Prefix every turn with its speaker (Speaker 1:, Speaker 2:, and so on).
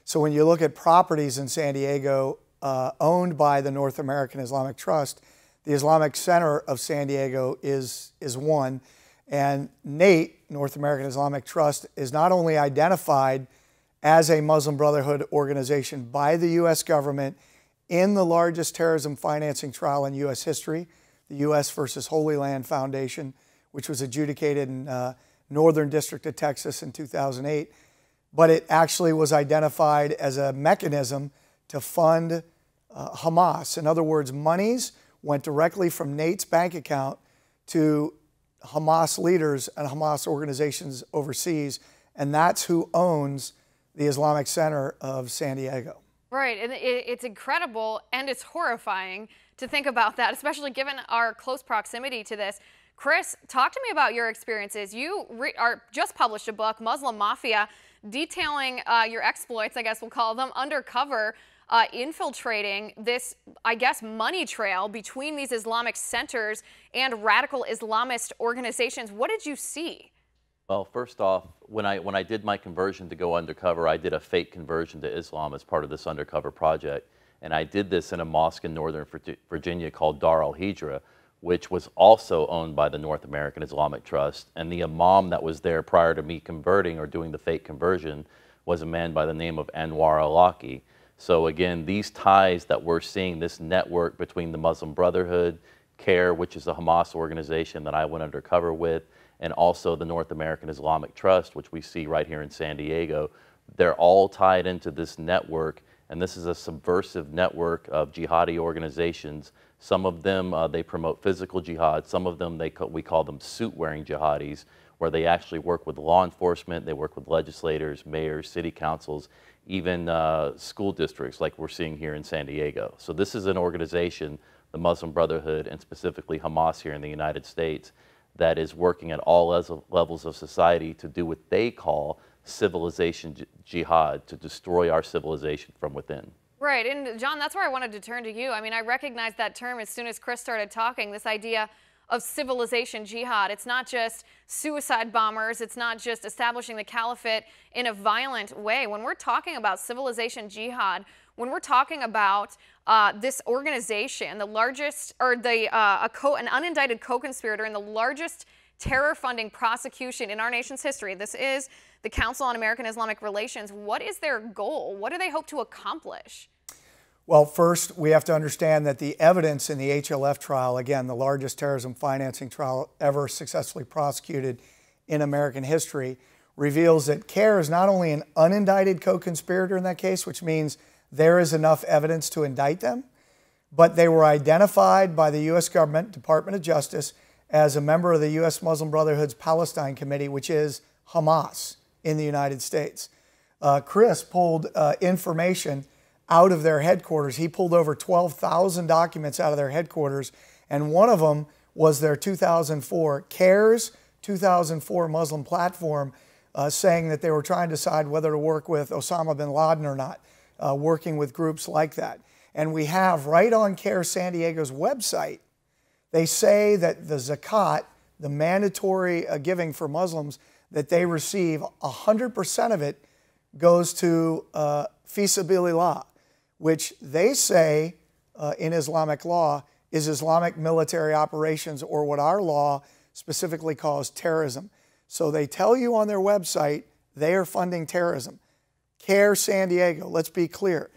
Speaker 1: So when you look at properties in San Diego owned by the North American Islamic Trust, the Islamic Center of San Diego is one. And NATE, North American Islamic Trust, is not only identified as a Muslim Brotherhood organization by the U.S. government in the largest terrorism financing trial in U.S. history, the U.S. versus Holy Land Foundation, which was adjudicated in Northern District of Texas in 2008, but it actually was identified as a mechanism to fund Hamas. In other words, monies went directly from NATE's bank account to Hamas leaders and Hamas organizations overseas, and that's who owns the Islamic Center of San Diego.
Speaker 2: Right, and it's incredible and it's horrifying to think about that, especially given our close proximity to this. Chris, talk to me about your experiences. You just published a book, Muslim Mafia, detailing your exploits, I guess we'll call them, undercover, infiltrating this, I guess, money trail between these Islamic centers and radical Islamist organizations. What did you see?
Speaker 3: Well, first off, when I did my conversion to go undercover, I did a fake conversion to Islam as part of this undercover project. And I did this in a mosque in Northern Virginia called Dar al-Hijra, which was also owned by the North American Islamic Trust. And the imam that was there prior to me converting or doing the fake conversion was a man by the name of Anwar al-Awlaki. So again, these ties that we're seeing, this network between the Muslim Brotherhood, CARE, which is a Hamas organization that I went undercover with, and also the North American Islamic Trust, which we see right here in San Diego, they're all tied into this network. And this is a subversive network of jihadi organizations. Some of them, they promote physical jihad. Some of them, we call them suit-wearing jihadis, where they actually work with law enforcement, they work with legislators, mayors, city councils, even school districts like we're seeing here in San Diego. So this is an organization, the Muslim Brotherhood, and specifically Hamas here in the United States, that is working at all levels of society to do what they call civilization jihad, to destroy our civilization from within.
Speaker 2: Right, and John, that's where I wanted to turn to you. I mean, I recognized that term as soon as Chris started talking, this idea of civilization jihad. It's not just suicide bombers, it's not just establishing the caliphate in a violent way. When we're talking about civilization jihad, when we're talking about this organization, the largest, or an unindicted co-conspirator in the largest terror funding prosecution in our nation's history, this is the Council on American Islamic Relations. What is their goal? What do they hope to accomplish?
Speaker 1: Well, first, we have to understand that the evidence in the HLF trial, again, the largest terrorism financing trial ever successfully prosecuted in American history, reveals that CARE is not only an unindicted co-conspirator in that case, which means there is enough evidence to indict them, but they were identified by the U.S. government, Department of Justice, as a member of the U.S. Muslim Brotherhood's Palestine Committee, which is Hamas in the United States. Chris pulled information out of their headquarters. He pulled over 12,000 documents out of their headquarters, and one of them was their 2004 CARE's 2004 Muslim platform, saying that they were trying to decide whether to work with Osama bin Laden or not, working with groups like that. And we have right on CARE San Diego's website, they say that the zakat, the mandatory giving for Muslims that they receive, 100% of it goes to fi sabilillah, which they say in Islamic law is Islamic military operations, or what our law specifically calls terrorism. So they tell you on their website they are funding terrorism. CARE San Diego, let's be clear,